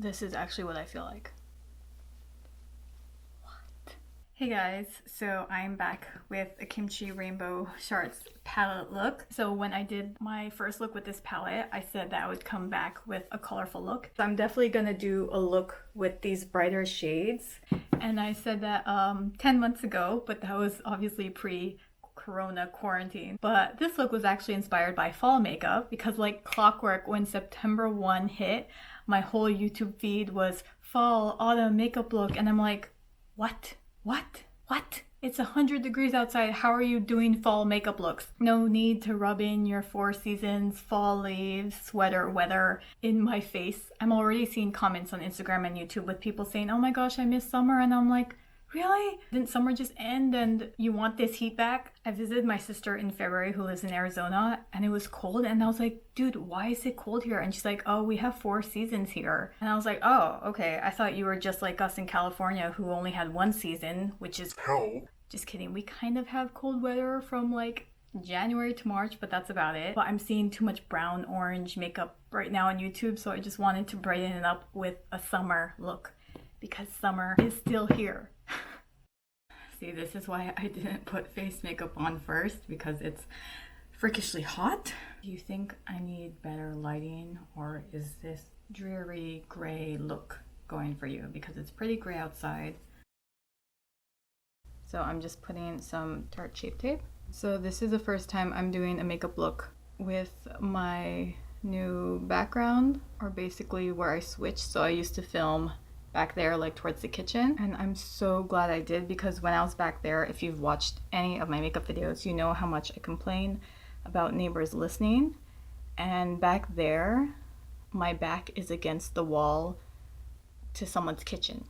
This is actually what I feel like. What? Hey guys, so I'm back with a KimChi Rainbow Sharts palette look. So when I did my first look with this palette, I said that I would come back with a colorful look. So I'm definitely gonna do a look with these brighter shades. And I said that 10 months ago, but that was obviously pre-corona quarantine. But this look was actually inspired by fall makeup because like clockwork, when September 1 hit, my whole YouTube feed was fall, autumn makeup look. And I'm like, what? It's 100 degrees outside. How are you doing fall makeup looks? No need to rub in your 4 seasons, fall leaves, sweater weather in my face. I'm already seeing comments on Instagram and YouTube with people saying, oh my gosh, I miss summer. And I'm like, really? Didn't summer just end and you want this heat back? I visited my sister in February who lives in Arizona and it was cold and I was like, dude, why is it cold here? And she's like, oh, we have 4 seasons here. And I was like, oh, okay. I thought you were just like us in California who only had 1 season, which is hell. Just kidding. We kind of have cold weather from like January to March, but that's about it. But I'm seeing too much brown orange makeup right now on YouTube, so I just wanted to brighten it up with a summer look because summer is still here. See, this is why I didn't put face makeup on first because it's freakishly hot. Do you think I need better lighting or is this dreary gray look going for you? Because it's pretty gray outside. So I'm just putting some Tarte Shape Tape. So this is the first time I'm doing a makeup look with my new background, or basically where I switched. So I used to film back there like towards the kitchen, and I'm so glad I did because when I was back there, if you've watched any of my makeup videos, you know how much I complain about neighbors listening. And back there, my back is against the wall to someone's kitchen.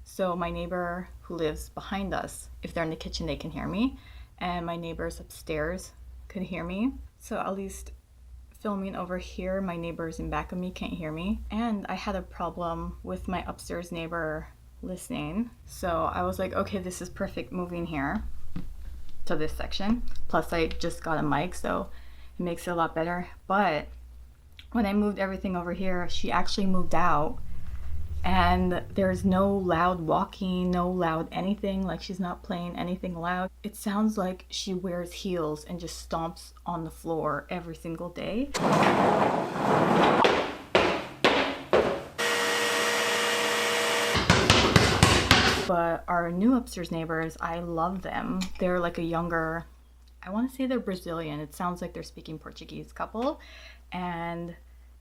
So my neighbor who lives behind us, if they're in the kitchen, they can hear me. And my neighbors upstairs could hear me. So at least filming over here, my neighbors in back of me can't hear me. And I had a problem with my upstairs neighbor listening. So I was like, okay, this is perfect moving here to this section. Plus I just got a mic, so it makes it a lot better. But when I moved everything over here, she actually moved out. And there's no loud walking, no loud anything, like she's not playing anything loud. It sounds like she wears heels and just stomps on the floor every single day. But our new upstairs neighbors, I love them. They're like a younger, I want to say they're Brazilian. It sounds like they're speaking Portuguese couple. And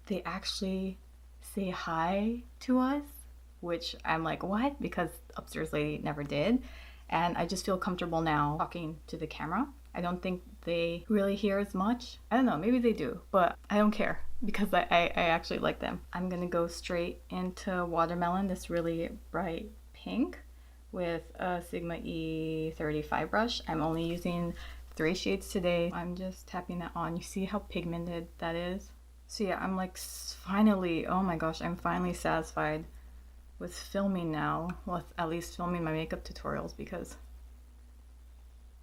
they actually say hi to us, which I'm like, what? Because upstairs lady never did. And I just feel comfortable now talking to the camera. I don't think they really hear as much. I don't know, maybe they do, but I don't care because I actually like them. I'm gonna go straight into Watermelon, this really bright pink with a Sigma E35 brush. I'm only using 3 shades today. I'm just tapping that on. You see how pigmented that is? So yeah, I'm like finally, oh my gosh, I'm finally satisfied with filming now. Well, at least filming my makeup tutorials because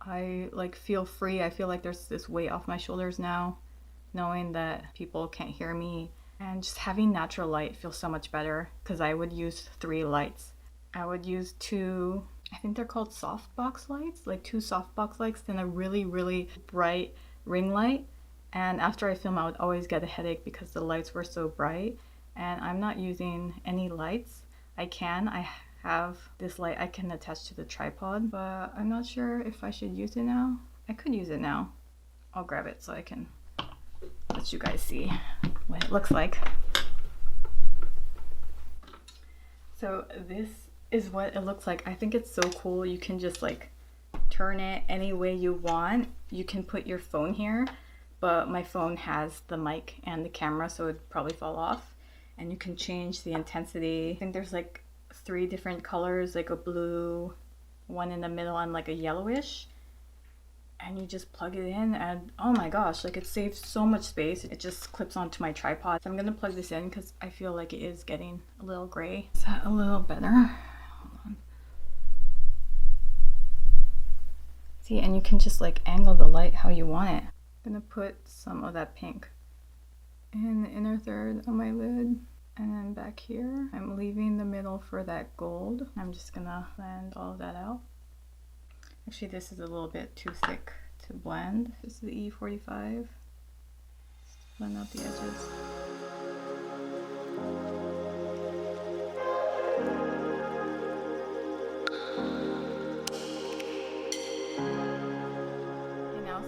I like feel free. I feel like there's this weight off my shoulders now, knowing that people can't hear me. And just having natural light feels so much better because I would use 3 lights. I would use 2, I think they're called softbox lights, like 2 softbox lights, then a really, really bright ring light. And after I film, I would always get a headache because the lights were so bright. And I'm not using any lights. I have this light I can attach to the tripod, but I'm not sure if I should use it now. I could use it now. I'll grab it so I can let you guys see what it looks like. So this is what it looks like. I think it's so cool. You can just like turn it any way you want. You can put your phone here. But my phone has the mic and the camera, so it'd probably fall off. And you can change the intensity. I think there's like 3 different colors, like a blue, one in the middle, and like a yellowish. And you just plug it in and oh my gosh, like it saves so much space. It just clips onto my tripod. So I'm gonna plug this in because I feel like it is getting a little gray. Is that a little better? Hold on. See, and you can just like angle the light how you want it. I'm gonna put some of that pink in the inner third on my lid. And then back here, I'm leaving the middle for that gold. I'm just gonna blend all of that out. Actually, this is a little bit too thick to blend. This is the E45. Blend out the edges.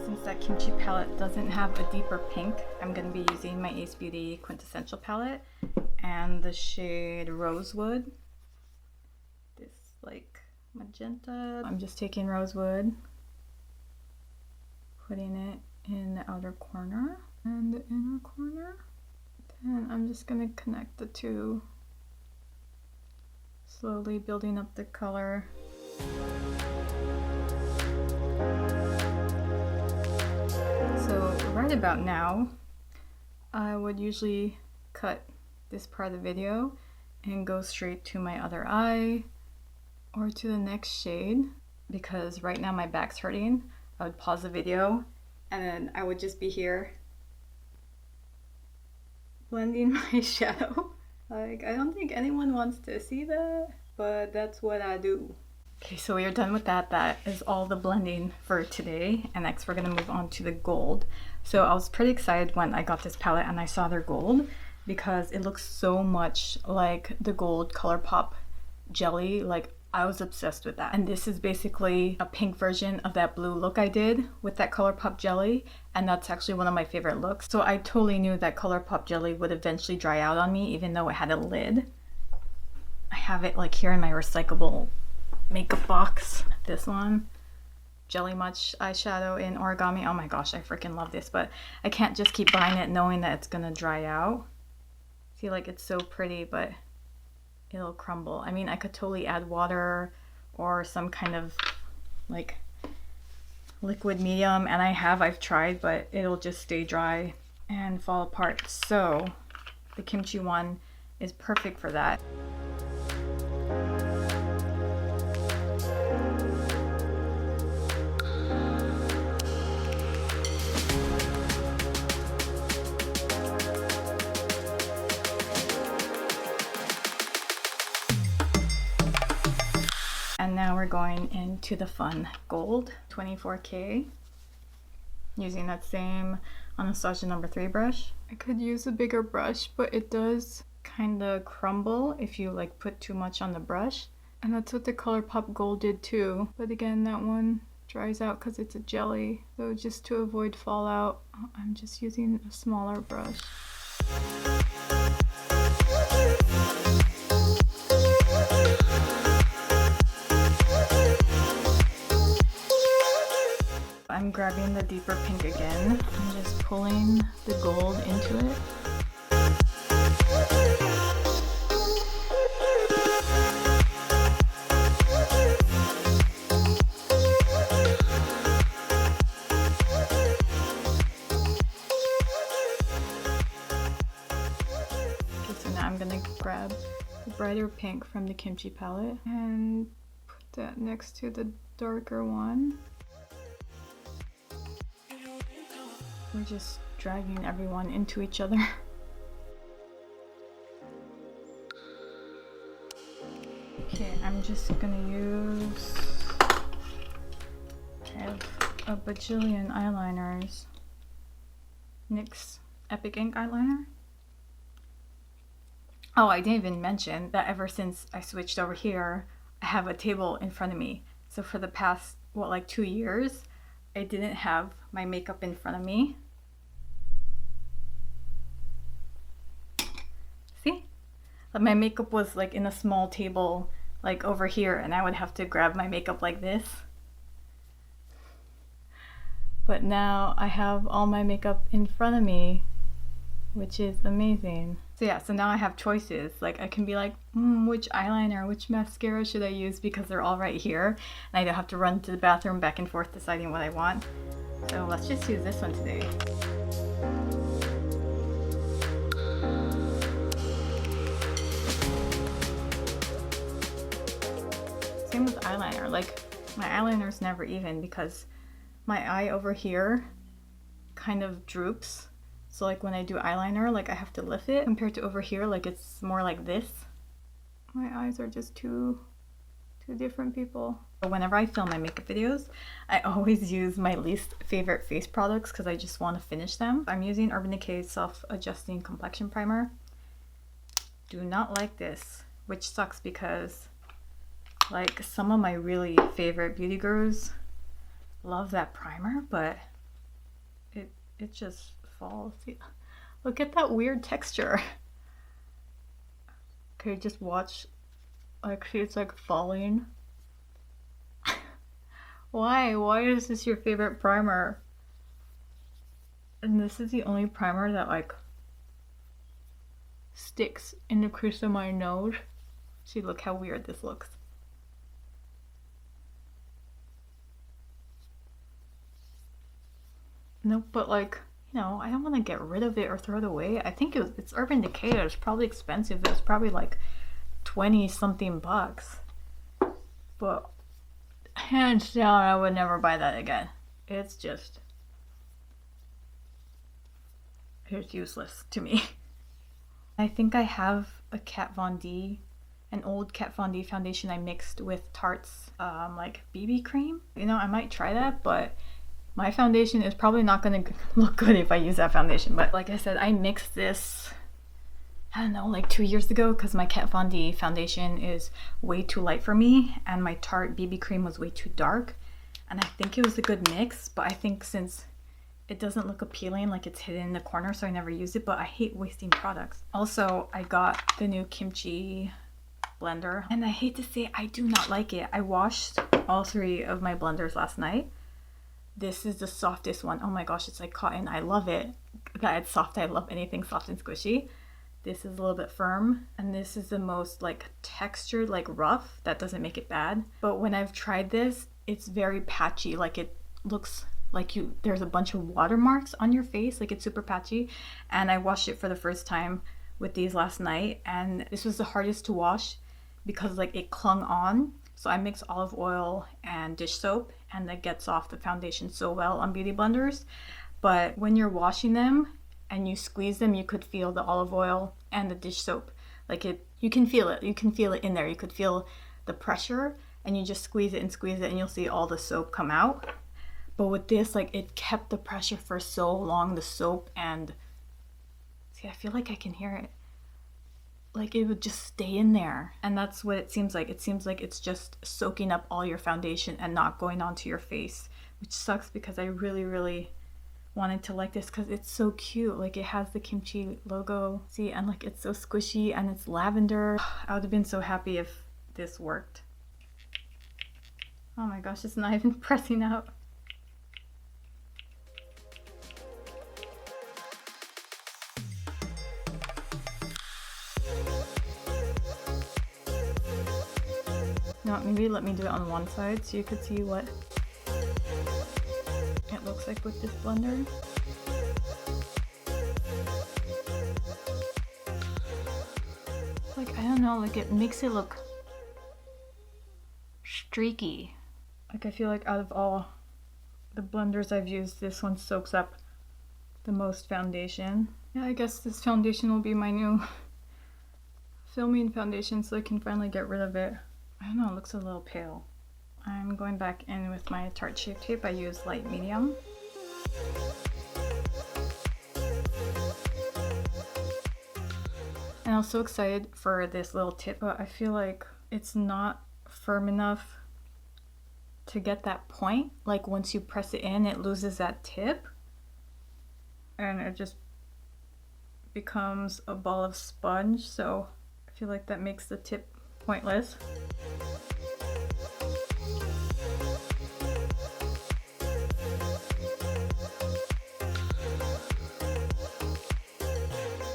Since that Kimchi palette doesn't have a deeper pink, I'm going to be using my Beaute Quintessential palette and the shade Rosewood. This like magenta. I'm just taking Rosewood, putting it in the outer corner and the inner corner. Then I'm just going to connect the two, slowly building up the color. So right about now, I would usually cut this part of the video and go straight to my other eye or to the next shade, because right now my back's hurting. I would pause the video and then I would just be here blending my shadow. Like, I don't think anyone wants to see that, but that's what I do. Okay, so we are done with that. That is all the blending for today. And next we're gonna move on to the gold. So I was pretty excited when I got this palette and I saw their gold because it looks so much like the gold Colourpop jelly. Like, I was obsessed with that. And this is basically a pink version of that blue look I did with that Colourpop jelly. And that's actually one of my favorite looks. So I totally knew that Colourpop jelly would eventually dry out on me, even though it had a lid. I have it like here in my recyclable makeup box. This one, Jelly Much eyeshadow in origami. Oh my gosh, I freaking love this, but I can't just keep buying it knowing that it's gonna dry out. See, like, it's so pretty, but it'll crumble. I mean, I could totally add water or some kind of like liquid medium, and I've tried, but it'll just stay dry and fall apart. So the Kimchi one is perfect for that. And now we're going into the fun gold 24K using that same Anastasia number 3 brush. I could use a bigger brush, but it does kind of crumble if you like put too much on the brush. And that's what the Colourpop gold did too. But again, that one dries out because it's a jelly. So just to avoid fallout, I'm just using a smaller brush. I'm grabbing the deeper pink again. I'm just pulling the gold into it. Okay, so now I'm gonna grab the brighter pink from the Kimchi palette and put that next to the darker one. We're just dragging everyone into each other. Okay, I'm just gonna use, I have a bajillion eyeliners. NYX Epic Ink Eyeliner. Oh, I didn't even mention that ever since I switched over here, I have a table in front of me. So for the past, what, like 2 years, I didn't have my makeup in front of me. See? My makeup was like in a small table like over here, and I would have to grab my makeup like this. But now I have all my makeup in front of me, which is amazing. So yeah, so now I have choices. Like, I can be like, which eyeliner, which mascara should I use, because they're all right here. And I don't have to run to the bathroom back and forth deciding what I want. So let's just use this one today. Same with eyeliner. Like, my eyeliner's never even because my eye over here kind of droops. So like when I do eyeliner, like I have to lift it compared to over here, like it's more like this. My eyes are just two different people. But whenever I film my makeup videos, I always use my least favorite face products because I just want to finish them. I'm using Urban Decay's Self-Adjusting Complexion Primer. Do not like this, which sucks because like some of my really favorite beauty gurus love that primer, but it just falls. Look at that weird texture. Okay, just watch. Like, see, it's like falling. Why is this your favorite primer? And this is the only primer that like sticks in the crease of my nose. See, look how weird this looks. Nope, but like, you know, I don't want to get rid of it or throw it away. I think it's Urban Decay. It's probably expensive. It was probably like 20 something bucks. But hands down, I would never buy that again. It's useless to me. I think I have a Kat Von D, an old Kat Von D foundation I mixed with Tarte's like BB cream. You know, I might try that, but my foundation is probably not going to look good if I use that foundation. But like I said, I mixed this, I don't know, like 2 years ago because my Kat Von D foundation is way too light for me and my Tarte BB cream was way too dark. And I think it was a good mix, but I think since it doesn't look appealing, like it's hidden in the corner, so I never use it, but I hate wasting products. Also, I got the new KimChi blender and I hate to say I do not like it. I washed all 3 of my blenders last night. This is the softest one. Oh my gosh, it's like cotton. I love it. That it's soft. I love anything soft and squishy. This is a little bit firm, and this is the most like textured, like rough. That doesn't make it bad. But when I've tried this, it's very patchy. Like it looks like there's a bunch of watermarks on your face. Like it's super patchy. And I washed it for the first time with these last night, and this was the hardest to wash because like it clung on. So I mix olive oil and dish soap, and that gets off the foundation so well on beauty blenders. But when you're washing them and you squeeze them, you could feel the olive oil and the dish soap. Like you can feel it. You can feel it in there. You could feel the pressure, and you just squeeze it and you'll see all the soap come out. But with this, like it kept the pressure for so long, the soap, and see, I feel like I can hear it. Like it would just stay in there, and that's what it seems like. It seems like it's just soaking up all your foundation and not going onto your face, which sucks because I really wanted to like this because it's so cute. Like it has the KimChi logo, see, and like it's so squishy and it's lavender. I would have been so happy if this worked. Oh my gosh, it's not even pressing out. No, maybe let me do it on one side so you could see what it looks like with this blender. Like, I don't know, like it makes it look streaky. Like I feel like out of all the blenders I've used, this one soaks up the most foundation. Yeah, I guess this foundation will be my new filming foundation so I can finally get rid of it. I don't know, it looks a little pale. I'm going back in with my Tarte Shape Tape. I use light medium. And I was so excited for this little tip, but I feel like it's not firm enough to get that point. Like once you press it in, it loses that tip. And it just becomes a ball of sponge. So I feel like that makes the tip pointless.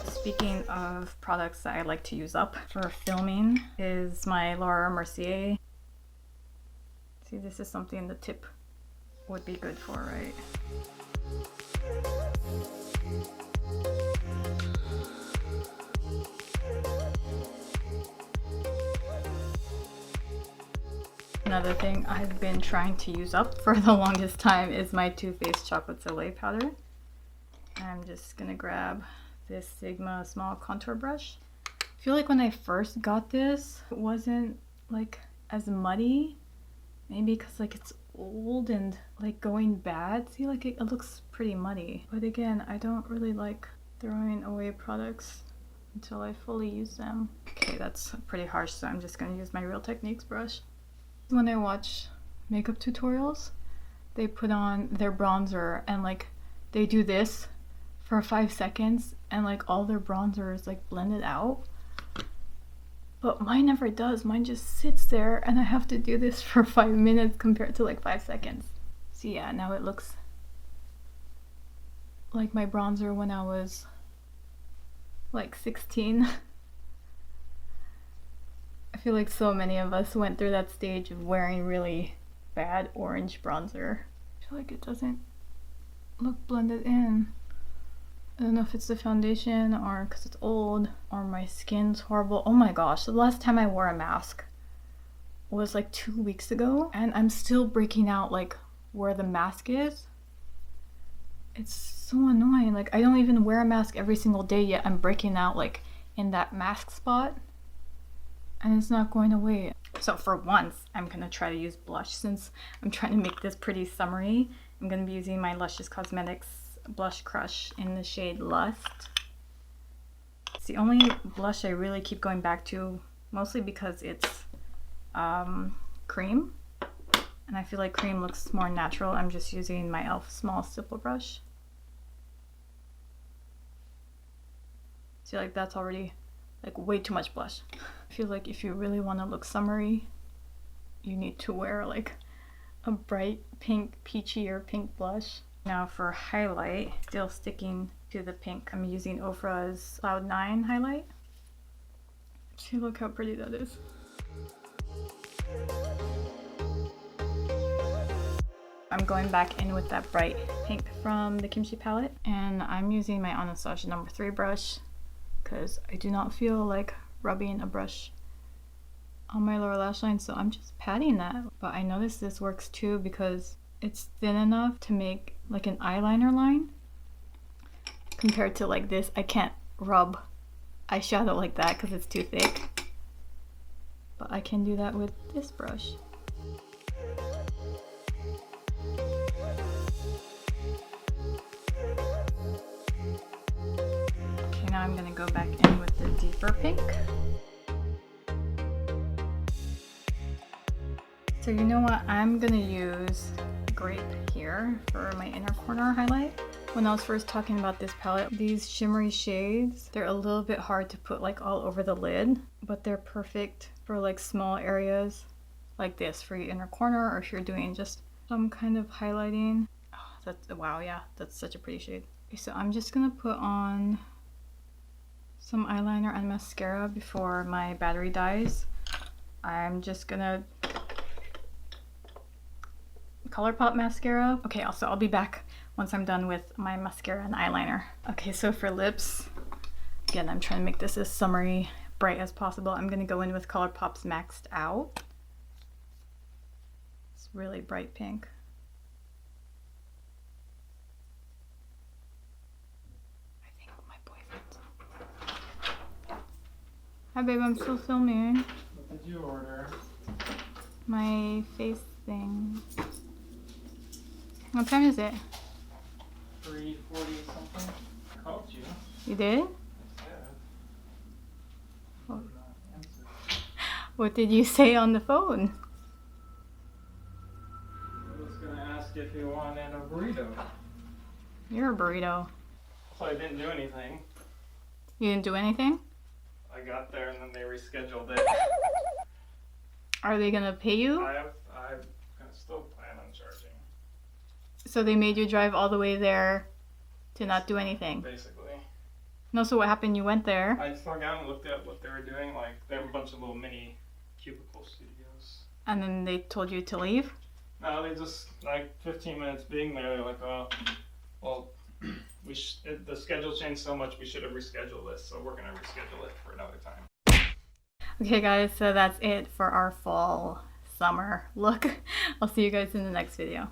Speaking of products that I like to use up for filming is my Laura Mercier. See, this is something the tip would be good for, right? Another thing I've been trying to use up for the longest time is my Too Faced Chocolate Soleil powder. I'm just gonna grab this Sigma small contour brush. I feel like when I first got this, it wasn't like as muddy. Maybe because like it's old and like going bad. See, like it looks pretty muddy. But again, I don't really like throwing away products until I fully use them. Okay, that's pretty harsh, so I'm just gonna use my Real Techniques brush. When I watch makeup tutorials, they put on their bronzer and like they do this for 5 seconds and like all their bronzer is like blended out. But mine never does. Mine just sits there and I have to do this for 5 minutes compared to like 5 seconds. So yeah, now it looks like my bronzer when I was like 16. I feel like so many of us went through that stage of wearing really bad orange bronzer. I feel like it doesn't look blended in. I don't know if it's the foundation or because it's old or my skin's horrible. Oh my gosh, the last time I wore a mask was like 2 weeks ago and I'm still breaking out like where the mask is. It's so annoying. Like I don't even wear a mask every single day yet I'm breaking out like in that mask spot and it's not going away. So for once I'm gonna try to use blush since I'm trying to make this pretty summery. I'm gonna be using my Luscious Cosmetics Blush Crush in the shade Lust. It's the only blush I really keep going back to, mostly because it's cream and I feel like cream looks more natural. I'm just using my e.l.f. small stipple brush. See, like that's already like way too much blush. I feel like if you really want to look summery, you need to wear like a bright pink, peachy or pink blush. Now for highlight, still sticking to the pink, I'm using Ofra's Cloud 9 highlight. See, look how pretty that is. I'm going back in with that bright pink from the KimChi palette, and I'm using my Anastasia No. 3 brush because I do not feel like rubbing a brush on my lower lash line, so I'm just patting that. But I noticed this works too because it's thin enough to make like an eyeliner line compared to like this. I can't rub eyeshadow like that because it's too thick, but I can do that with this brush. Okay, now I'm gonna go back in with the deeper pink. So you know what, I'm gonna use Grape here for my inner corner highlight. When I was first talking about this palette, these shimmery shades, they're a little bit hard to put like all over the lid, but they're perfect for like small areas like this for your inner corner, or if you're doing just some kind of highlighting. Oh, that's, wow, yeah, that's such a pretty shade. Okay, so I'm just gonna put on some eyeliner and mascara before my battery dies. I'm just gonna Colourpop mascara. Okay, also I'll be back once I'm done with my mascara and eyeliner. Okay, so for lips, again, I'm trying to make this as summery, bright as possible. I'm gonna go in with Colourpop's Maxed Out. It's really bright pink. I think my boyfriend's on. Hi babe, I'm still filming. What did you order? My face thing. What time is it? 3:40 something. I called you. You did? I said. What? Did not answer. What did you say on the phone? I was gonna ask if you wanted a burrito. You're a burrito. So I didn't do anything. You didn't do anything? I got there and then they rescheduled it. Are they gonna pay you? I'm gonna still plan on charging. So they made you drive all the way there to not do anything? Basically. No, so what happened? You went there. I just logged out and looked at what they were doing. Like, they have a bunch of little mini cubicle studios. And then they told you to leave? No, they just, like, 15 minutes being there, they're like, oh, well, the schedule changed so much, we should have rescheduled this, so we're gonna reschedule it for another time. Okay guys, so that's it for our fall summer look. I'll see you guys in the next video.